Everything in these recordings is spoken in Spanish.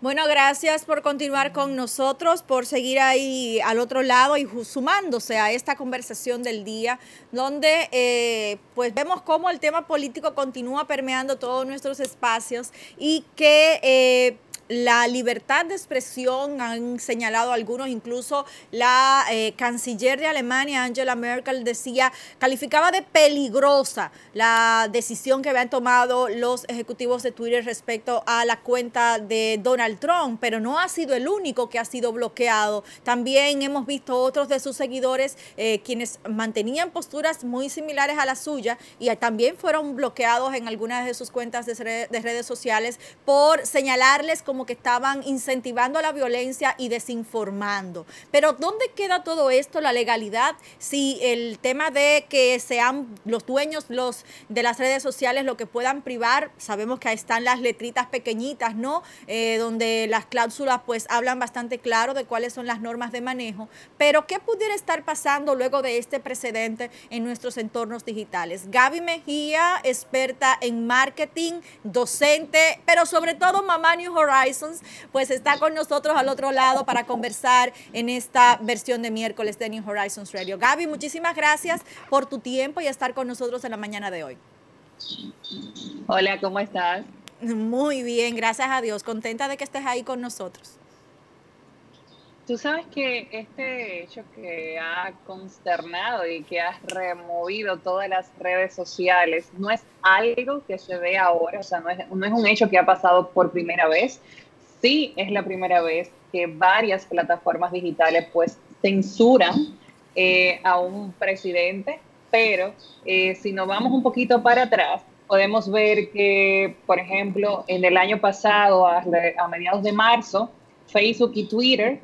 Bueno, gracias por continuar con nosotros, por seguir ahí al otro lado y sumándose a esta conversación del día, donde pues vemos cómo el tema político continúa permeando todos nuestros espacios y que la libertad de expresión, han señalado algunos, incluso la canciller de Alemania, Angela Merkel, calificaba de peligrosa la decisión que habían tomado los ejecutivos de Twitter respecto a la cuenta de Donald Trump, pero no ha sido el único que ha sido bloqueado. También hemos visto otros de sus seguidores quienes mantenían posturas muy similares a la suya y también fueron bloqueados en algunas de sus cuentas de redes sociales por señalarles como que estaban incentivando la violencia y desinformando. Pero ¿dónde queda todo esto, la legalidad? Si el tema de que sean los dueños de las redes sociales lo que puedan privar, sabemos que ahí están las letritas pequeñitas, ¿no? Donde las cláusulas pues hablan bastante claro de cuáles son las normas de manejo, pero ¿qué pudiera estar pasando luego de este precedente en nuestros entornos digitales? Gaby Mejía, experta en marketing, docente, pero sobre todo mamá New Horizons, pues está con nosotros al otro lado para conversar en esta versión de miércoles de New Horizons Radio. Gaby, muchísimas gracias por tu tiempo y estar con nosotros en la mañana de hoy. Hola, ¿cómo estás? Muy bien, gracias a Dios. Contenta de que estés ahí con nosotros. Tú sabes que este hecho que ha consternado y que ha removido todas las redes sociales no es algo que se ve ahora, o sea, no es un hecho que ha pasado por primera vez. Sí es la primera vez que varias plataformas digitales pues censuran a un presidente, pero si nos vamos un poquito para atrás, podemos ver que, por ejemplo, en el año pasado, a mediados de marzo, Facebook y Twitter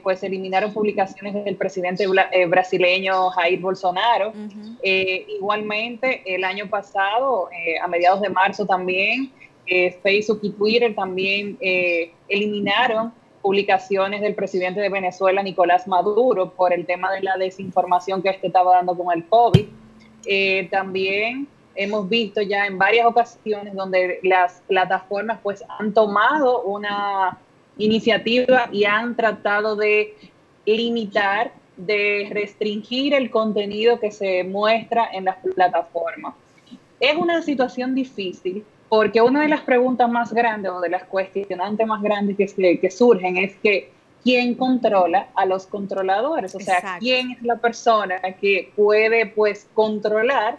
pues eliminaron publicaciones del presidente brasileño Jair Bolsonaro. Igualmente, el año pasado, a mediados de marzo también, Facebook y Twitter también eliminaron publicaciones del presidente de Venezuela, Nicolás Maduro, por el tema de la desinformación que estaba dando con el COVID. También hemos visto ya en varias ocasiones donde las plataformas pues han tomado una iniciativa y han tratado de limitar, de restringir el contenido que se muestra en las plataformas. Es una situación difícil porque una de las preguntas más grandes o de las cuestionantes más grandes que surgen es que ¿quién controla a los controladores? O sea, exacto, ¿quién es la persona que puede pues controlar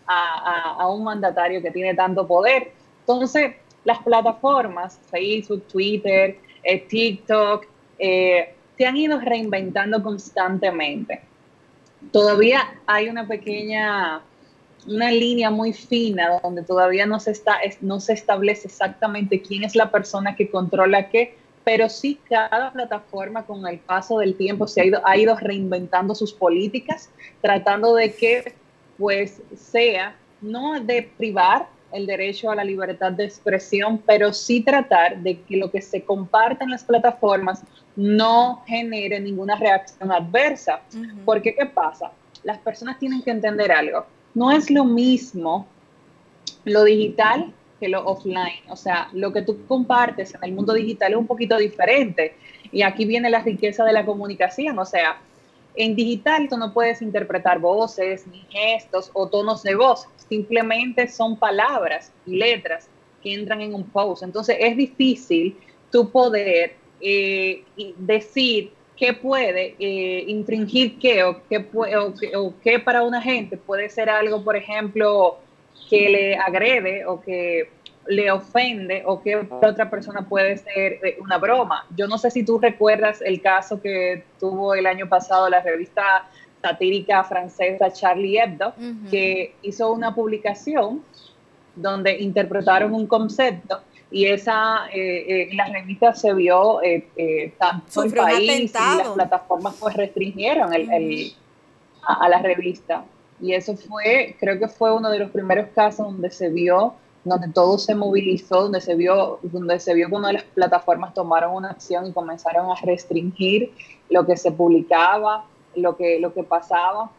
a un mandatario que tiene tanto poder? Entonces, las plataformas, Facebook, Twitter, TikTok, se han ido reinventando constantemente. Todavía hay una línea muy fina donde todavía no se establece exactamente quién es la persona que controla qué, pero sí cada plataforma con el paso del tiempo ha ido reinventando sus políticas, tratando de que pues sea no de privar el derecho a la libertad de expresión, pero sí tratar de que lo que se comparte en las plataformas no genere ninguna reacción adversa. Porque, ¿qué pasa? Las personas tienen que entender algo. No es lo mismo lo digital que lo offline. O sea, lo que tú compartes en el mundo digital es un poquito diferente. Y aquí viene la riqueza de la comunicación. O sea, en digital tú no puedes interpretar voces, ni gestos o tonos de voz. Simplemente son palabras y letras que entran en un post. Entonces es difícil tú poder decir qué puede infringir qué o qué para una gente puede ser algo, por ejemplo, que le agrede o que le ofende o que para otra persona puede ser una broma. Yo no sé si tú recuerdas el caso que tuvo el año pasado la revista satírica francesa Charlie Hebdo, que hizo una publicación donde interpretaron un concepto y la revista se vio tanto el país y las plataformas pues restringieron a la revista. Y eso creo que fue uno de los primeros casos donde todo se movilizó, donde se vio que una de las plataformas tomaron una acción y comenzaron a restringir lo que se publicaba, lo que pasaba.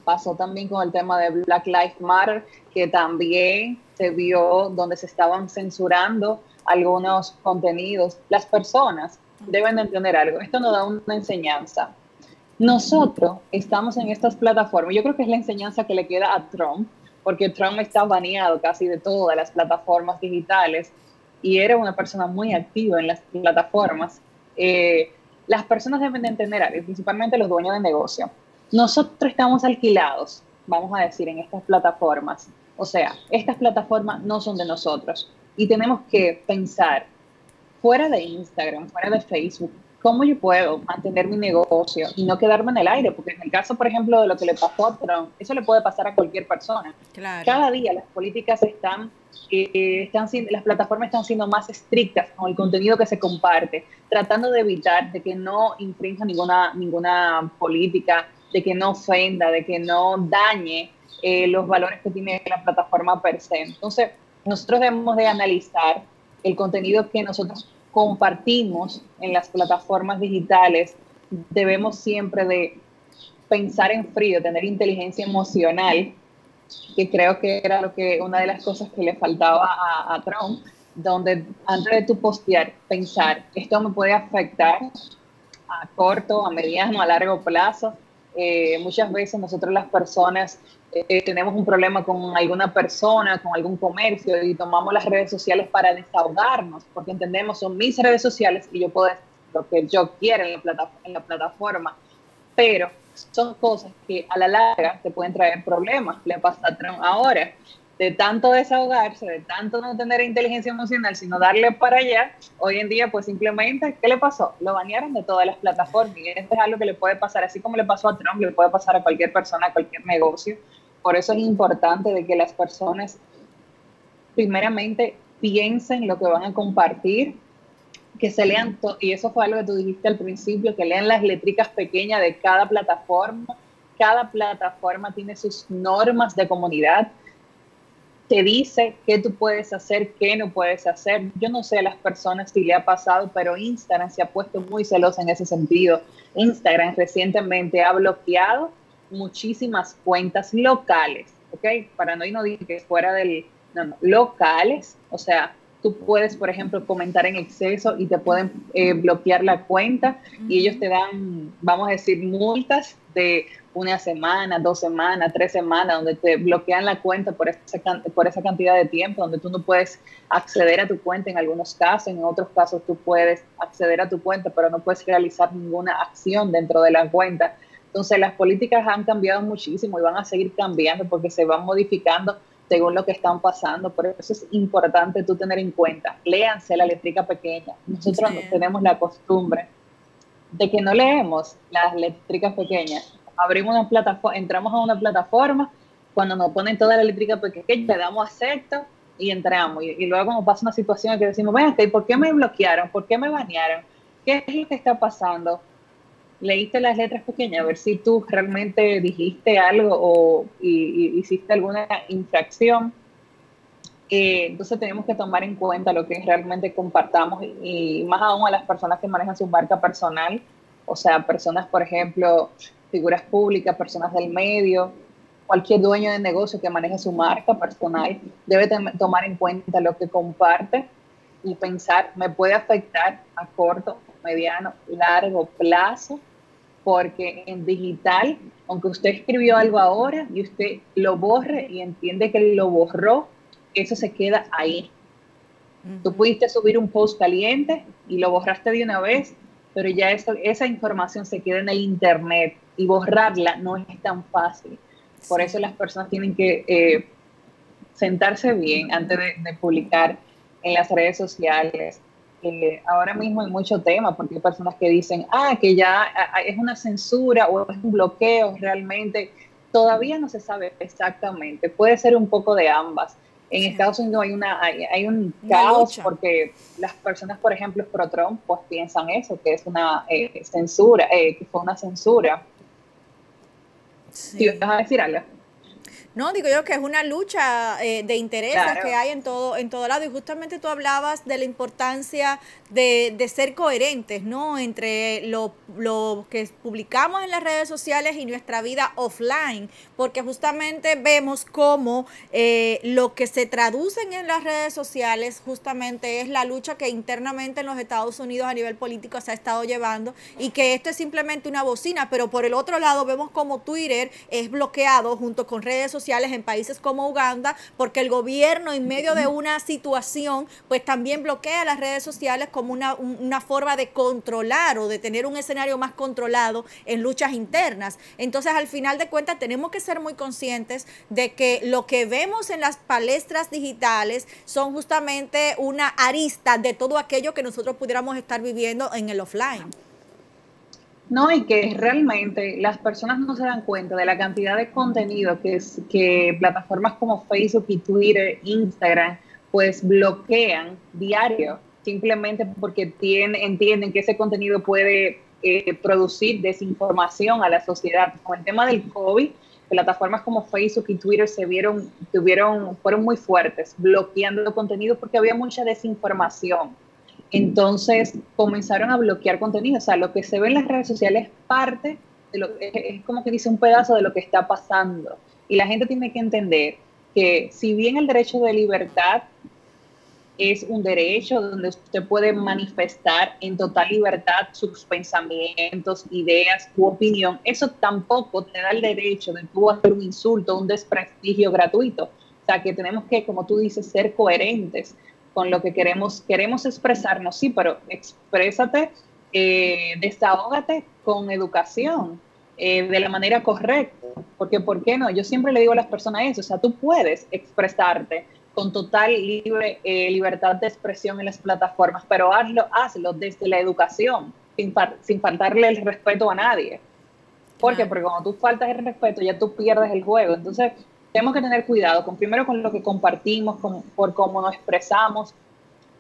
Pasó también con el tema de Black Lives Matter, que también se vio donde se estaban censurando algunos contenidos. Las personas deben de entender algo. Esto nos da una enseñanza. Nosotros estamos en estas plataformas. Yo creo que es la enseñanza que le queda a Trump, porque Trump está baneado casi de todas las plataformas digitales y era una persona muy activa en las plataformas. Las personas deben de entender algo, principalmente los dueños de negocio. Nosotros estamos alquilados, vamos a decir, en estas plataformas. O sea, estas plataformas no son de nosotros y tenemos que pensar fuera de Instagram, fuera de Facebook, ¿cómo yo puedo mantener mi negocio y no quedarme en el aire? Porque en el caso, por ejemplo, de lo que le pasó a Trump, eso le puede pasar a cualquier persona. Claro. Cada día las políticas las plataformas están siendo más estrictas con el contenido que se comparte, tratando de evitar de que no infrinja ninguna política, de que no ofenda, de que no dañe los valores que tiene la plataforma per se. Entonces, nosotros debemos de analizar el contenido que nosotros compartimos en las plataformas digitales. Debemos siempre de pensar en frío, tener inteligencia emocional, que creo que era una de las cosas que le faltaba a Trump, donde antes de tu postear, pensar, esto me puede afectar a corto, a mediano, a largo plazo. Muchas veces nosotros las personas tenemos un problema con alguna persona, con algún comercio y tomamos las redes sociales para desahogarnos, porque entendemos, son mis redes sociales y yo puedo decir lo que yo quiera en la plataforma, pero son cosas que a la larga te pueden traer problemas. Le pasa a Trump ahora, de tanto desahogarse, de tanto no tener inteligencia emocional, sino darle para allá, hoy en día pues simplemente, ¿qué le pasó? Lo banearon de todas las plataformas y esto es algo que le puede pasar, así como le pasó a Trump, le puede pasar a cualquier persona, a cualquier negocio. Por eso es importante de que las personas primeramente piensen lo que van a compartir, que se lean, y eso fue algo que tú dijiste al principio, que lean las letricas pequeñas de cada plataforma. Cada plataforma tiene sus normas de comunidad, te dice qué tú puedes hacer, qué no puedes hacer. Yo no sé a las personas si le ha pasado, pero Instagram se ha puesto muy celosa en ese sentido. Instagram recientemente ha bloqueado muchísimas cuentas locales, ¿ok? Para no irnos que fuera locales, o sea, tú puedes, por ejemplo, comentar en exceso y te pueden bloquear la cuenta y ellos te dan, vamos a decir, multas de 1 semana, 2 semanas, 3 semanas, donde te bloquean la cuenta por esa cantidad de tiempo, donde tú no puedes acceder a tu cuenta en algunos casos, en otros casos tú puedes acceder a tu cuenta, pero no puedes realizar ninguna acción dentro de la cuenta. Entonces las políticas han cambiado muchísimo y van a seguir cambiando porque se van modificando según lo que están pasando. Por eso es importante tú tener en cuenta, léanse la letrica pequeña. Nosotros tenemos la costumbre de que no leemos las letricas pequeñas. Abrimos una plataforma, entramos a una plataforma, cuando nos ponen toda la letrica pequeña, le damos acepto y entramos. Y luego cuando pasa una situación que decimos, ven, ¿por qué me bloquearon? ¿Por qué me banearon? ¿Qué es lo que está pasando? Leíste las letras pequeñas, a ver si tú realmente dijiste algo o hiciste alguna infracción. Entonces tenemos que tomar en cuenta lo que realmente compartamos y más aún a las personas que manejan su marca personal, o sea, personas, por ejemplo, figuras públicas, personas del medio, cualquier dueño de negocio que maneje su marca personal debe tomar en cuenta lo que comparte y pensar, ¿me puede afectar a corto, mediano, largo plazo? Porque en digital, aunque usted escribió algo ahora y usted lo borre y entiende que lo borró, eso se queda ahí. Tú pudiste subir un post caliente y lo borraste de una vez, pero ya esa información se queda en el internet y borrarla no es tan fácil. Por eso las personas tienen que sentarse bien antes de publicar en las redes sociales. Ahora mismo hay mucho tema porque hay personas que dicen, que ya es una censura o es un bloqueo. Realmente todavía no se sabe exactamente, puede ser un poco de ambas. En Estados Unidos hay un caos porque las personas, por ejemplo, pro Trump, pues piensan eso, que es una censura, que fue una censura. Sí. ¿Sí vas a decir algo? No, digo yo que es una lucha de intereses Claro. que hay en todo lado y justamente tú hablabas de la importancia de ser coherentes, ¿no? Entre lo que publicamos en las redes sociales y nuestra vida offline, porque justamente vemos cómo lo que se traducen en las redes sociales justamente es la lucha que internamente en los Estados Unidos a nivel político se ha estado llevando y que esto es simplemente una bocina, pero por el otro lado vemos como Twitter es bloqueado junto con redes sociales en países como Uganda, porque el gobierno en medio de una situación pues también bloquea las redes sociales como una forma de controlar o de tener un escenario más controlado en luchas internas. Entonces al final de cuentas tenemos que ser muy conscientes de que lo que vemos en las palestras digitales son justamente una arista de todo aquello que nosotros pudiéramos estar viviendo en el offline. No, y que realmente las personas no se dan cuenta de la cantidad de contenido que plataformas como Facebook y Twitter, Instagram, pues bloquean diario, simplemente porque entienden que ese contenido puede producir desinformación a la sociedad. Con el tema del COVID, plataformas como Facebook y Twitter fueron muy fuertes, bloqueando contenido porque había mucha desinformación. Entonces comenzaron a bloquear contenido. O sea, lo que se ve en las redes sociales es parte de es como que dice un pedazo de lo que está pasando. Y la gente tiene que entender que si bien el derecho de libertad es un derecho donde usted puede manifestar en total libertad sus pensamientos, ideas, su opinión, eso tampoco te da el derecho de tú hacer un insulto, un desprestigio gratuito. O sea, que tenemos que, como tú dices, ser coherentes con lo que queremos expresarnos, sí, pero exprésate, desahógate con educación, de la manera correcta, porque ¿por qué no? Yo siempre le digo a las personas eso, o sea, tú puedes expresarte con total libertad de expresión en las plataformas, pero hazlo desde la educación, sin faltarle el respeto a nadie. ¿Por qué? Porque cuando tú faltas el respeto, ya tú pierdes el juego. Entonces, tenemos que tener cuidado primero con lo que compartimos, por cómo nos expresamos,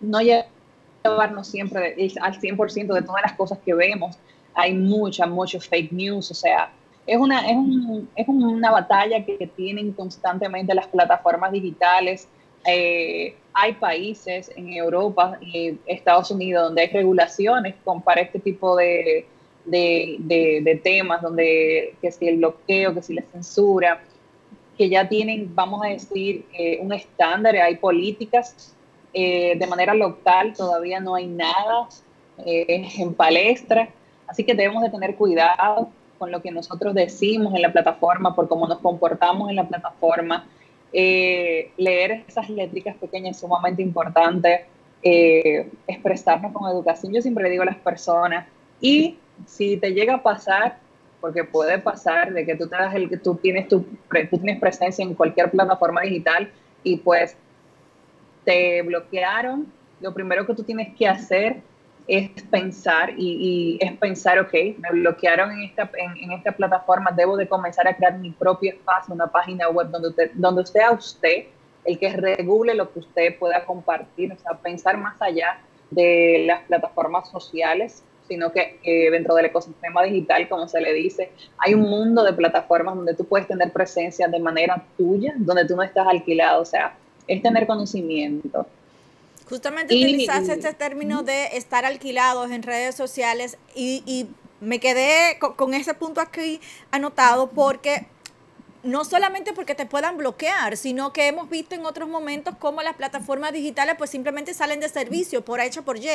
no llevarnos siempre al 100% de todas las cosas que vemos. Hay mucho fake news, o sea, es una batalla que tienen constantemente las plataformas digitales. Hay países en Europa y Estados Unidos donde hay regulaciones para este tipo de temas, donde que si el bloqueo, que si la censura, que ya tienen, vamos a decir, un estándar, hay políticas. De manera local todavía no hay nada en palestra, así que debemos de tener cuidado con lo que nosotros decimos en la plataforma, por cómo nos comportamos en la plataforma. Leer esas létricas pequeñas es sumamente importante, expresarnos con educación. Yo siempre le digo a las personas, y si te llega a pasar, porque puede pasar de que tú tienes presencia en cualquier plataforma digital y pues te bloquearon, lo primero que tú tienes que hacer es pensar y es pensar, ok, me bloquearon en esta plataforma, debo de comenzar a crear mi propio espacio, una página web donde sea usted el que regule lo que usted pueda compartir, o sea, pensar más allá de las plataformas sociales, sino que dentro del ecosistema digital, como se le dice, hay un mundo de plataformas donde tú puedes tener presencia de manera tuya, donde tú no estás alquilado, o sea, es tener conocimiento. Justamente utilizaste este término de estar alquilados en redes sociales y me quedé con ese punto aquí anotado porque no solamente porque te puedan bloquear, sino que hemos visto en otros momentos cómo las plataformas digitales pues simplemente salen de servicio por H por Y.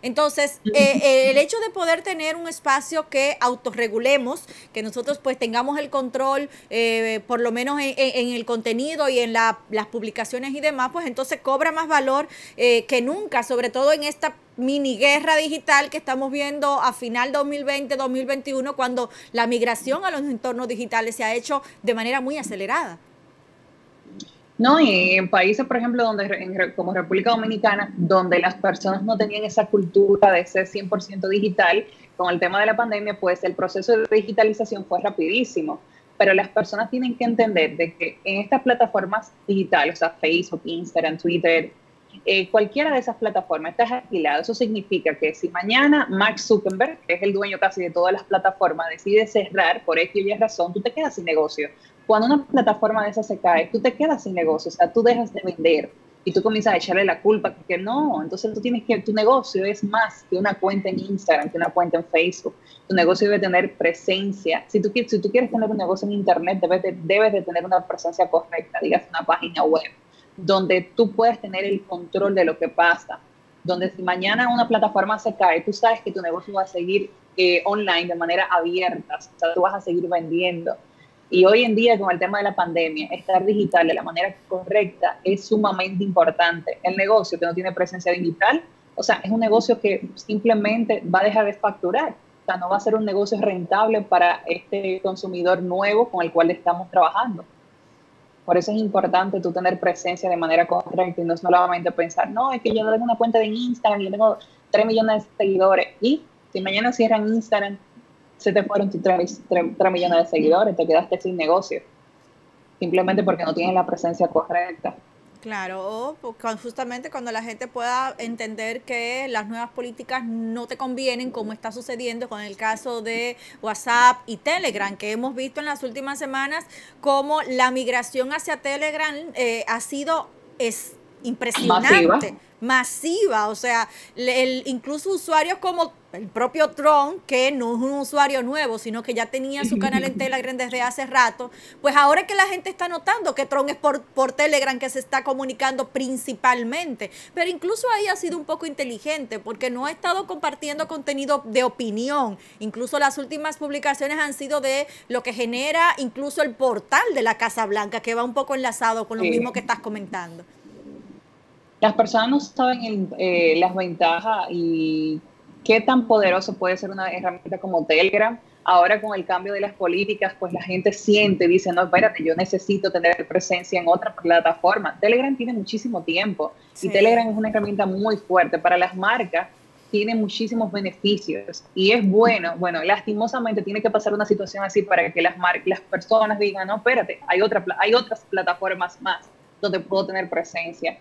Entonces, el hecho de poder tener un espacio que autorregulemos, que nosotros pues tengamos el control, por lo menos en el contenido y en las publicaciones y demás, pues entonces cobra más valor que nunca, sobre todo en esta mini guerra digital que estamos viendo a final 2020-2021, cuando la migración a los entornos digitales se ha hecho de manera muy acelerada. No, y en países, por ejemplo, como República Dominicana, donde las personas no tenían esa cultura de ser 100% digital, con el tema de la pandemia, pues el proceso de digitalización fue rapidísimo. Pero las personas tienen que entender de que en estas plataformas digitales, o sea, Facebook, Instagram, Twitter, cualquiera de esas plataformas estás alquilado. Eso significa que si mañana Mark Zuckerberg, que es el dueño casi de todas las plataformas, decide cerrar por X o Y razón, tú te quedas sin negocio, Cuando una plataforma de esas se cae, tú te quedas sin negocio, o sea, tú dejas de vender y tú comienzas a echarle la culpa, que no, entonces tú tienes que, tu negocio es más que una cuenta en Instagram, que una cuenta en Facebook, tu negocio debe tener presencia. Si tú quieres tener un negocio en Internet, debes de tener una presencia correcta, digas una página web, donde tú puedes tener el control de lo que pasa, donde si mañana una plataforma se cae, tú sabes que tu negocio va a seguir online de manera abierta, o sea, tú vas a seguir vendiendo. Y hoy en día, con el tema de la pandemia, estar digital de la manera correcta es sumamente importante. El negocio que no tiene presencia digital, o sea, es un negocio que simplemente va a dejar de facturar. O sea, no va a ser un negocio rentable para este consumidor nuevo con el cual estamos trabajando. Por eso es importante tú tener presencia de manera correcta y no solamente pensar, no, es que yo tengo una cuenta de Instagram y yo tengo 3 millones de seguidores. Y si mañana cierran Instagram, se te fueron tus 3 millones de seguidores, te quedaste sin negocio, simplemente porque no tienes la presencia correcta. Claro, o justamente cuando la gente pueda entender que las nuevas políticas no te convienen, como está sucediendo con el caso de WhatsApp y Telegram, que hemos visto en las últimas semanas como la migración hacia Telegram ha sido impresionante, masiva, o sea, incluso usuarios como el propio Trump, que no es un usuario nuevo, sino que ya tenía su canal en Telegram desde hace rato, pues ahora que la gente está notando que Trump es por Telegram que se está comunicando principalmente, pero incluso ahí ha sido un poco inteligente, porque no ha estado compartiendo contenido de opinión, incluso las últimas publicaciones han sido de lo que genera incluso el portal de la Casa Blanca, que va un poco enlazado con lo mismo que estás comentando. Las personas no saben las ventajas y qué tan poderoso puede ser una herramienta como Telegram. Ahora con el cambio de las políticas, pues la gente siente, dice, no, espérate, yo necesito tener presencia en otra plataforma. Telegram tiene muchísimo tiempo y Telegram es una herramienta muy fuerte para las marcas, tiene muchísimos beneficios y es bueno, lastimosamente tiene que pasar una situación así para que las personas digan, no, espérate, hay otras plataformas más donde puedo tener presencia.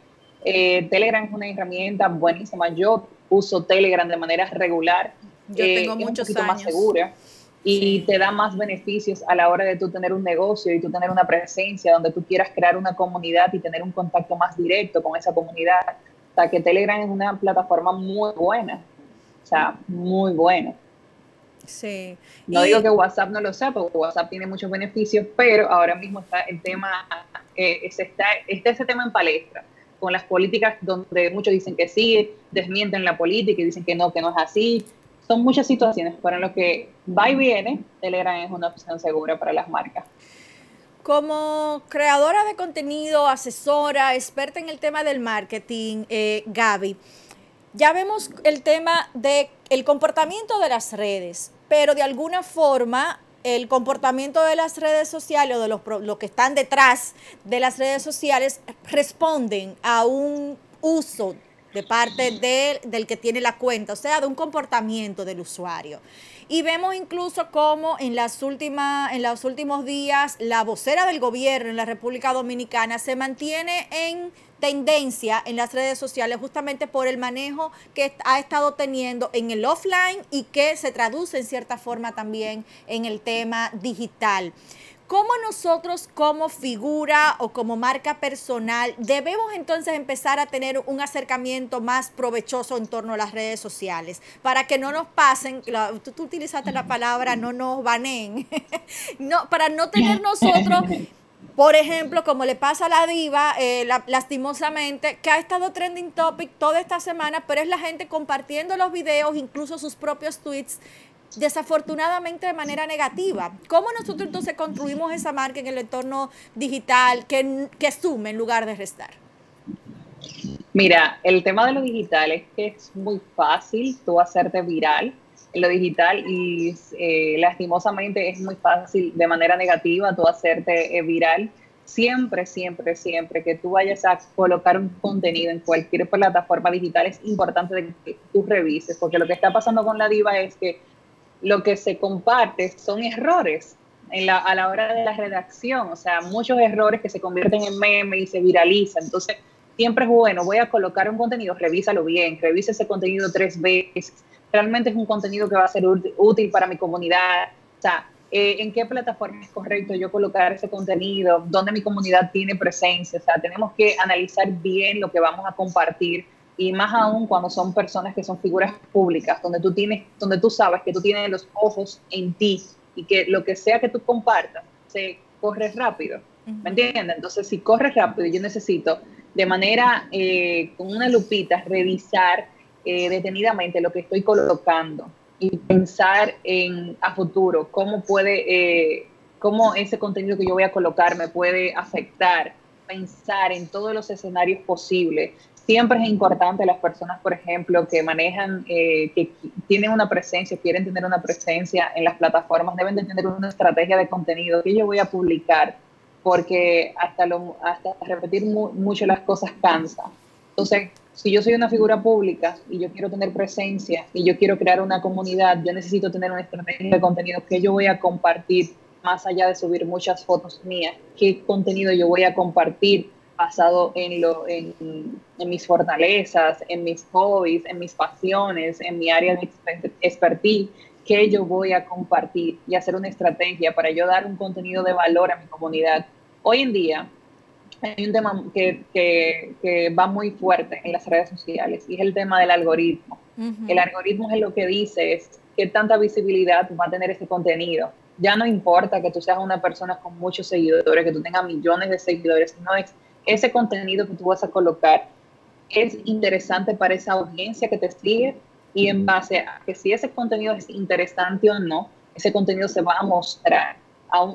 Telegram es una herramienta buenísima. Yo uso Telegram de manera regular. Yo tengo muchos un poquito años. más segura y te da más beneficios a la hora de tú tener un negocio y tú tener una presencia donde tú quieras crear una comunidad y tener un contacto más directo con esa comunidad. O sea, que Telegram es una plataforma muy buena. O sea, muy buena. Sí. No digo que WhatsApp no lo sea, porque WhatsApp tiene muchos beneficios, pero ahora mismo está el tema, está ese tema en palestra, con las políticas donde muchos dicen que sí, desmienten la política y dicen que no es así. Son muchas situaciones, pero en lo que va y viene, Telegram es una opción segura para las marcas. Como creadora de contenido, asesora, experta en el tema del marketing, Gaby, ya vemos el tema del comportamiento de las redes, pero de alguna forma el comportamiento de las redes sociales o de los que están detrás de las redes sociales responden a un uso de parte del que tiene la cuenta, o sea, de un comportamiento del usuario. Y vemos incluso cómo en los últimos días la vocera del gobierno en la República Dominicana se mantiene en tendencia en las redes sociales justamente por el manejo que ha estado teniendo en el offline y que se traduce en cierta forma también en el tema digital. ¿Cómo nosotros como figura o como marca personal debemos entonces empezar a tener un acercamiento más provechoso en torno a las redes sociales para que no nos pasen, tú utilizaste la palabra no nos baneen, no, para no tener nosotros, por ejemplo, como le pasa a la diva, lastimosamente, que ha estado trending topic toda esta semana, pero es la gente compartiendo los videos, incluso sus propios tweets, desafortunadamente de manera negativa. ¿Cómo nosotros entonces construimos esa marca en el entorno digital que sume en lugar de restar? Mira, el tema de lo digital es que es muy fácil tú hacerte viral en lo digital y lastimosamente es muy fácil de manera negativa tú hacerte viral. Siempre que tú vayas a colocar un contenido en cualquier plataforma digital es importante que tú revises, porque lo que está pasando con la diva es que lo que se comparte son errores a la hora de la redacción, o sea, muchos errores que se convierten en memes y se viralizan. Entonces, siempre es bueno, voy a colocar un contenido, revísalo bien, revisa ese contenido 3 veces, realmente es un contenido que va a ser útil para mi comunidad. O sea, en qué plataforma es correcto yo colocar ese contenido, dónde mi comunidad tiene presencia. O sea, tenemos que analizar bien lo que vamos a compartir, y más aún cuando son personas que son figuras públicas, donde tú sabes que tú tienes los ojos en ti y que lo que sea que tú compartas se corre rápido. ¿Me entiendes? Entonces, si corre rápido, yo necesito de manera, con una lupita, revisar detenidamente lo que estoy colocando y pensar a futuro cómo ese contenido que yo voy a colocar me puede afectar, pensar en todos los escenarios posibles. Siempre es importante las personas, por ejemplo, que manejan, que tienen una presencia, quieren tener una presencia en las plataformas, deben de tener una estrategia de contenido que yo voy a publicar, porque hasta repetir mucho las cosas cansa. Entonces, si yo soy una figura pública y yo quiero tener presencia y yo quiero crear una comunidad, yo necesito tener una estrategia de contenido que yo voy a compartir, más allá de subir muchas fotos mías. ¿Qué contenido yo voy a compartir basado en mis fortalezas, en mis hobbies, en mis pasiones, en mi área de expertise? ¿Qué yo voy a compartir y hacer una estrategia para yo dar un contenido de valor a mi comunidad? Hoy en día hay un tema que va muy fuerte en las redes sociales, y es el tema del algoritmo. El algoritmo es lo que dice es qué tanta visibilidad va a tener ese contenido. Ya no importa que tú seas una persona con muchos seguidores, que tú tengas millones de seguidores, sino es ese contenido que tú vas a colocar es interesante para esa audiencia que te sigue, y en base a que si ese contenido es interesante o no, ese contenido se va a mostrar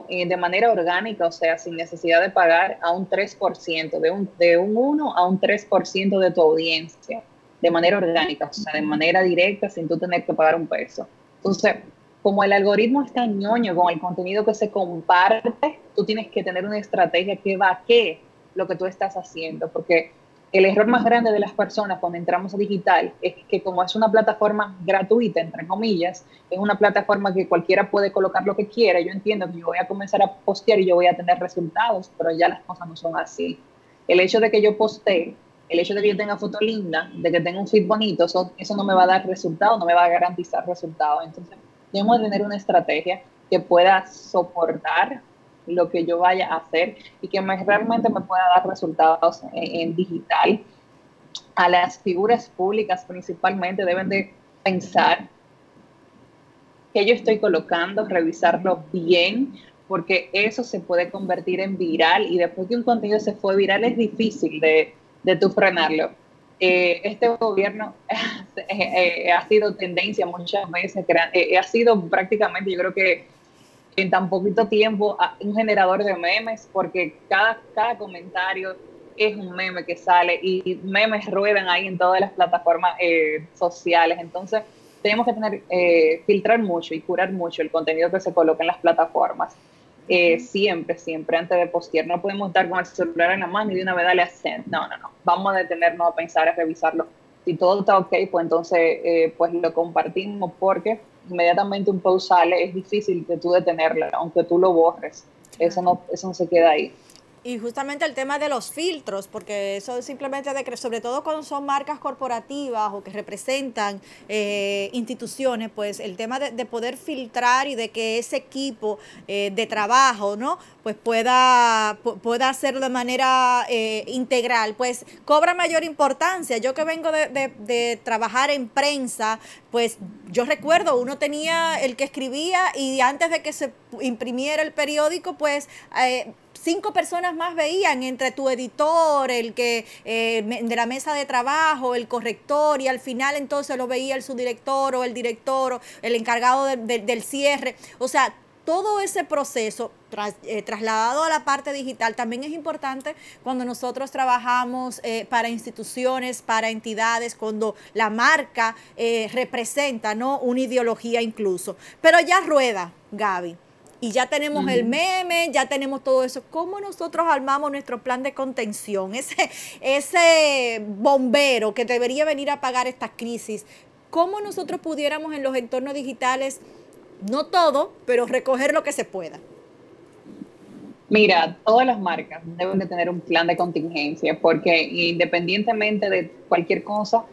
de manera orgánica, o sea, sin necesidad de pagar, a un 3%, de un 1 a un 3% de tu audiencia, de manera orgánica, o sea, de manera directa, sin tú tener que pagar un peso. Entonces, como el algoritmo está ñoño con el contenido que se comparte, tú tienes que tener una estrategia que vaquee lo que tú estás haciendo, porque el error más grande de las personas cuando entramos a digital es que, como es una plataforma gratuita, entre comillas, es una plataforma que cualquiera puede colocar lo que quiera. Yo entiendo que yo voy a comenzar a postear y yo voy a tener resultados, pero ya las cosas no son así. El hecho de que yo postee, el hecho de que yo tenga foto linda, de que tenga un feed bonito, eso no me va a dar resultados, no me va a garantizar resultados. Entonces, debemos tener una estrategia que pueda soportar lo que yo vaya a hacer y que realmente me pueda dar resultados en digital. A las figuras públicas principalmente deben de pensar que yo estoy colocando, revisarlo bien, porque eso se puede convertir en viral, y después que un contenido se fue viral es difícil de tú frenarlo. Este gobierno ha sido tendencia muchas veces, ha sido prácticamente, yo creo que en tan poquito tiempo, un generador de memes, porque cada comentario es un meme que sale, y memes ruedan ahí en todas las plataformas sociales. Entonces, tenemos que filtrar mucho y curar mucho el contenido que se coloca en las plataformas. Siempre, antes de postear, no podemos estar con el celular en la mano y de una vez darle a send. No. Vamos a detenernos a pensar, a revisarlo. Si todo está ok, pues entonces pues lo compartimos, porque inmediatamente un post sale, es difícil de tú detenerlo, aunque tú lo borres. Eso no se queda ahí. Y justamente el tema de los filtros, porque eso es simplemente sobre todo cuando son marcas corporativas o que representan instituciones, pues el tema de poder filtrar y de que ese equipo de trabajo, ¿no?, pues pueda hacerlo de manera integral, pues cobra mayor importancia. Yo que vengo de trabajar en prensa, pues yo recuerdo, uno tenía el que escribía, y antes de que se imprimiera el periódico, pues 5 personas más veían, entre tu editor, el que de la mesa de trabajo, el corrector, y al final entonces lo veía el subdirector o el director o el encargado del cierre. O sea, todo ese proceso trasladado a la parte digital también es importante cuando nosotros trabajamos para instituciones, para entidades, cuando la marca representa, ¿no?, una ideología incluso. Pero ya rueda, Gaby. Y ya tenemos el meme, ya tenemos todo eso. ¿Cómo nosotros armamos nuestro plan de contención? Ese bombero que debería venir a apagar esta crisis. ¿Cómo nosotros pudiéramos en los entornos digitales, no todo, pero recoger lo que se pueda? Mira, todas las marcas deben de tener un plan de contingencia, porque independientemente de cualquier cosa,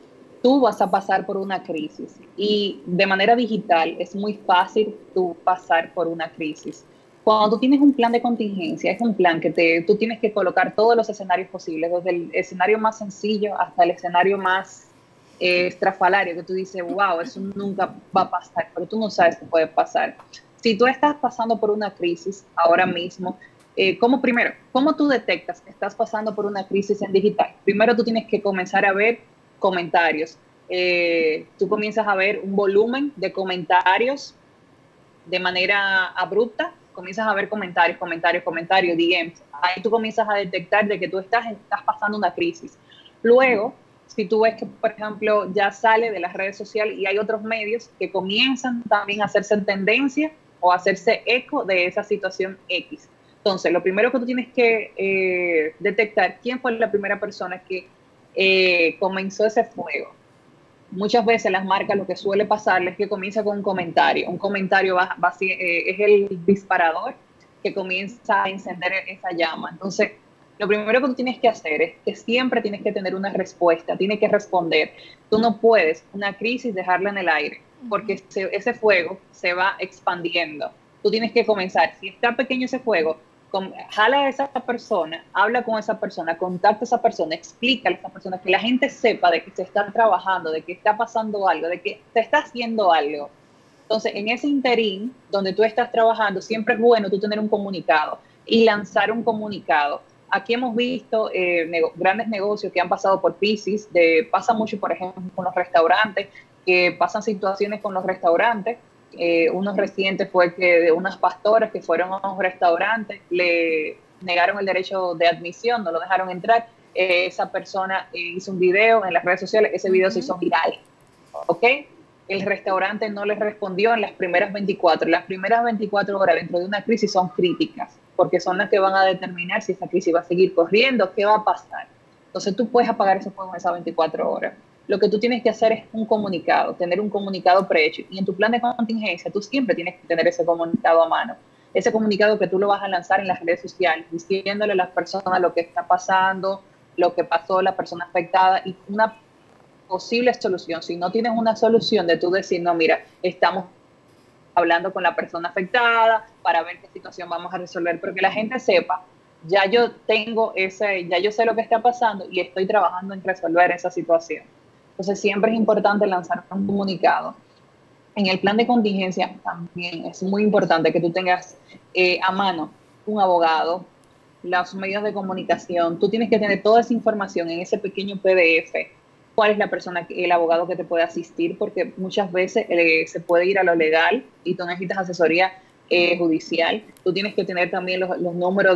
tú vas a pasar por una crisis y de manera digital es muy fácil tú pasar por una crisis. Cuando tú tienes un plan de contingencia, es un plan que tú tienes que colocar todos los escenarios posibles, desde el escenario más sencillo hasta el escenario más estrafalario, que tú dices, wow, eso nunca va a pasar, pero tú no sabes qué puede pasar. Si tú estás pasando por una crisis ahora mismo, ¿cómo tú detectas que estás pasando por una crisis en digital? Primero tú tienes que comenzar a ver comentarios. Tú comienzas a ver un volumen de comentarios de manera abrupta, comienzas a ver comentarios, DMs. Ahí tú comienzas a detectar de que tú estás pasando una crisis. Luego, si tú ves que, por ejemplo, ya sale de las redes sociales y hay otros medios que comienzan también a hacerse en tendencia o a hacerse eco de esa situación X. Entonces, lo primero que tú tienes que detectar, ¿quién fue la primera persona que comenzó ese fuego? Muchas veces las marcas lo que suele pasarles es que comienza con un comentario. Un comentario es el disparador que comienza a encender esa llama. Entonces, lo primero que tú tienes que hacer es que siempre tienes que tener una respuesta, tienes que responder. Tú no puedes una crisis dejarla en el aire, porque ese fuego se va expandiendo. Tú tienes que comenzar. Si está pequeño ese fuego, jala a esa persona, habla con esa persona, contacta a esa persona, explícale a esa persona, que la gente sepa de que se está trabajando, de que está pasando algo, de que se está haciendo algo. Entonces, en ese interín donde tú estás trabajando, siempre es bueno tú tener un comunicado y lanzar un comunicado. Aquí hemos visto grandes negocios que han pasado por crisis, pasa mucho, por ejemplo, con los restaurantes, que pasan situaciones con los restaurantes. Unos recientes fue que de unas pastoras que fueron a un restaurante, le negaron el derecho de admisión, no lo dejaron entrar. Esa persona hizo un video en las redes sociales, ese video se hizo viral, ¿ok? El restaurante no les respondió en las primeras 24. Las primeras 24 horas dentro de una crisis son críticas, porque son las que van a determinar si esa crisis va a seguir corriendo, qué va a pasar. Entonces tú puedes apagar ese fuego en esas 24 horas. Lo que tú tienes que hacer es un comunicado, tener un comunicado prehecho. Y en tu plan de contingencia, tú siempre tienes que tener ese comunicado a mano. Ese comunicado que tú lo vas a lanzar en las redes sociales, diciéndole a las personas lo que está pasando, lo que pasó, la persona afectada y una posible solución. Si no tienes una solución de tú decir, no, mira, estamos hablando con la persona afectada para ver qué situación vamos a resolver, pero que la gente sepa, ya yo sé lo que está pasando y estoy trabajando en resolver esa situación. Entonces siempre es importante lanzar un comunicado. En el plan de contingencia también es muy importante que tú tengas a mano un abogado, los medios de comunicación. Tú tienes que tener toda esa información en ese pequeño PDF. ¿Cuál es la persona, el abogado que te puede asistir? Porque muchas veces se puede ir a lo legal y tú necesitas asesoría judicial. Tú tienes que tener también los números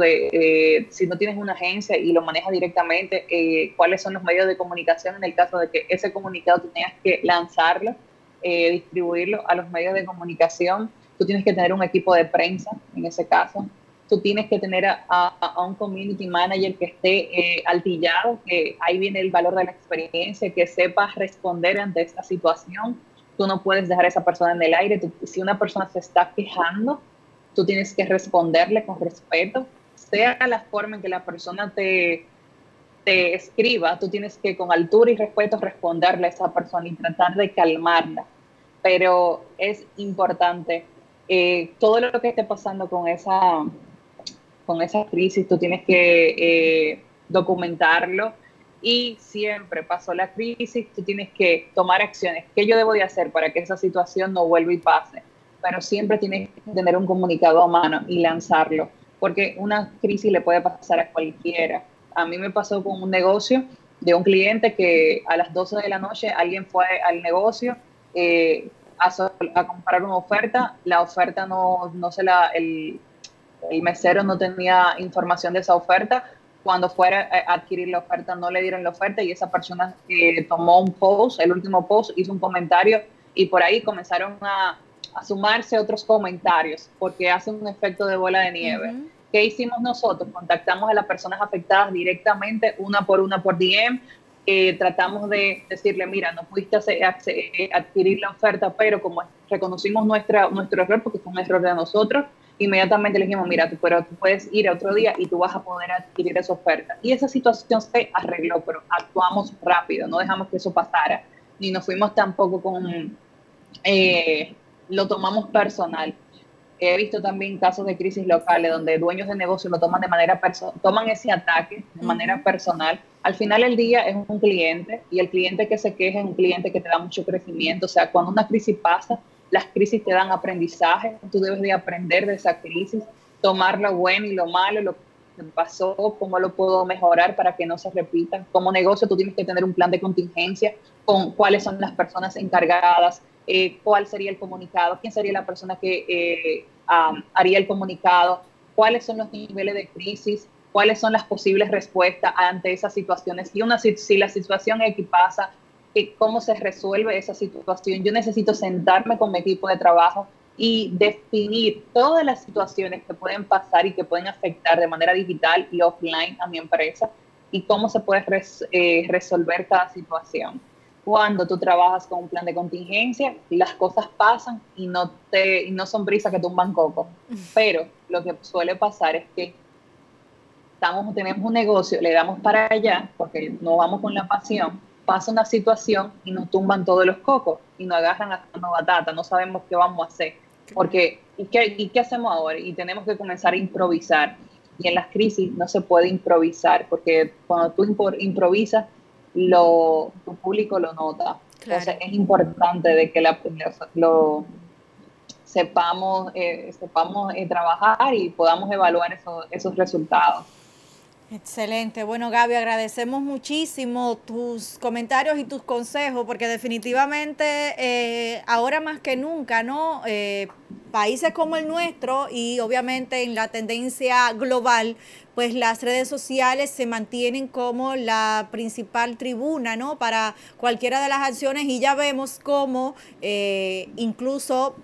si no tienes una agencia y lo manejas directamente, cuáles son los medios de comunicación en el caso de que ese comunicado tú tengas que lanzarlo, distribuirlo a los medios de comunicación. Tú tienes que tener un equipo de prensa en ese caso. Tú tienes que tener a un community manager que esté altillado, que ahí viene el valor de la experiencia, que sepa responder ante esta situación. Tú no puedes dejar a esa persona en el aire. Si una persona se está quejando, tú tienes que responderle con respeto, sea la forma en que la persona te escriba, tú tienes que con altura y respeto responderle a esa persona y tratar de calmarla. Pero es importante, todo lo que esté pasando con esa crisis, tú tienes que documentarlo. Y siempre pasó la crisis, tú tienes que tomar acciones. ¿Qué yo debo de hacer para que esa situación no vuelva y pase? Pero siempre tienes que tener un comunicado a mano y lanzarlo, porque una crisis le puede pasar a cualquiera. A mí me pasó con un negocio de un cliente que a las 12 de la noche alguien fue al negocio a comprar una oferta. La oferta el mesero no tenía información de esa oferta. Cuando fuera a adquirir la oferta no le dieron la oferta y esa persona tomó un post, el último post, hizo un comentario y por ahí comenzaron a sumarse otros comentarios porque hace un efecto de bola de nieve. ¿Qué hicimos nosotros? Contactamos a las personas afectadas directamente, una por DM. Tratamos de decirle, mira, no pudiste adquirir la oferta, pero como reconocimos nuestro error, porque fue un error de nosotros, inmediatamente le dijimos, mira, pero tú puedes ir a otro día y tú vas a poder adquirir esa oferta. Y esa situación se arregló, pero actuamos rápido, no dejamos que eso pasara. ni nos fuimos tampoco con, lo tomamos personal. He visto también casos de crisis locales donde dueños de negocios lo toman de manera toman ese ataque de manera personal. Al final del día es un cliente, y el cliente que se queja es un cliente que te da mucho crecimiento. O sea, cuando una crisis pasa, las crisis te dan aprendizaje, tú debes de aprender de esa crisis, tomar lo bueno y lo malo, lo que pasó, cómo lo puedo mejorar para que no se repita. Como negocio tú tienes que tener un plan de contingencia con cuáles son las personas encargadas, cuál sería el comunicado, quién sería la persona que haría el comunicado, cuáles son los niveles de crisis, cuáles son las posibles respuestas ante esas situaciones. Y si la situación X pasa, cómo se resuelve esa situación. Yo necesito sentarme con mi equipo de trabajo y definir todas las situaciones que pueden pasar y que pueden afectar de manera digital y offline a mi empresa, y cómo se puede resolver cada situación. Cuando tú trabajas con un plan de contingencia, las cosas pasan y no son brisas que tumban coco. Pero lo que suele pasar es que tenemos un negocio, le damos para allá porque no vamos con la pasión, pasa una situación y nos tumban todos los cocos y nos agarran hasta una batata, no sabemos qué vamos a hacer. Porque, ¿y qué hacemos ahora? Y tenemos que comenzar a improvisar. Y en las crisis no se puede improvisar, porque cuando tú improvisas, tu público lo nota. Claro. Entonces es importante de que sepamos trabajar y podamos evaluar esos resultados. Excelente. Bueno, Gaby, agradecemos muchísimo tus comentarios y tus consejos, porque definitivamente ahora más que nunca, ¿no? Países como el nuestro y obviamente en la tendencia global, pues las redes sociales se mantienen como la principal tribuna, ¿no? Para cualquiera de las acciones, y ya vemos cómo incluso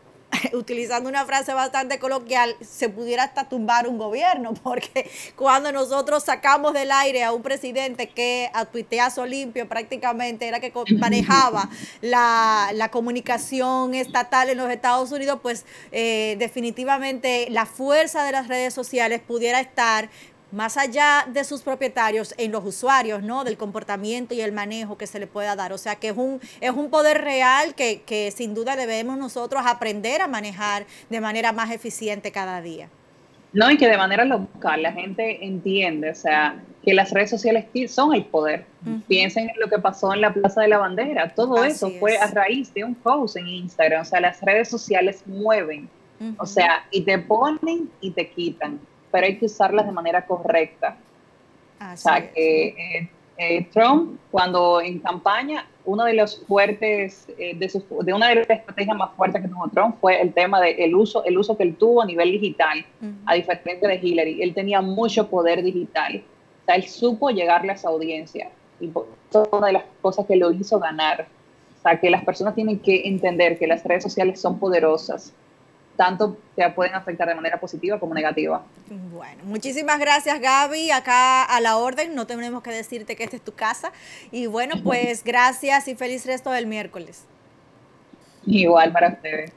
utilizando una frase bastante coloquial, se pudiera hasta tumbar un gobierno, porque cuando nosotros sacamos del aire a un presidente que a tuiteazo limpio prácticamente era que manejaba la comunicación estatal en los Estados Unidos, pues definitivamente la fuerza de las redes sociales pudiera estar más allá de sus propietarios, en los usuarios, ¿no? Del comportamiento y el manejo que se le pueda dar. O sea, que es un poder real que sin duda debemos nosotros aprender a manejar de manera más eficiente cada día. No, y que de manera local la gente entiende, o sea, que las redes sociales son el poder. Piensen en lo que pasó en la Plaza de la Bandera. Todo eso fue a raíz de un post en Instagram. O sea, las redes sociales mueven. O sea, y te ponen y te quitan, pero hay que usarlas de manera correcta. O sea, que Trump, cuando en campaña, uno de los fuertes, de una de las estrategias más fuertes que tuvo Trump fue el tema del uso que él tuvo a nivel digital, a diferencia de Hillary. Él tenía mucho poder digital. O sea, él supo llegarle a esa audiencia. Y eso es una de las cosas que lo hizo ganar. O sea, que las personas tienen que entender que las redes sociales son poderosas. Tanto te pueden afectar de manera positiva como negativa. Bueno, muchísimas gracias, Gaby. Acá a la orden, no tenemos que decirte que esta es tu casa. Y bueno, pues gracias y feliz resto del miércoles. Igual para ustedes.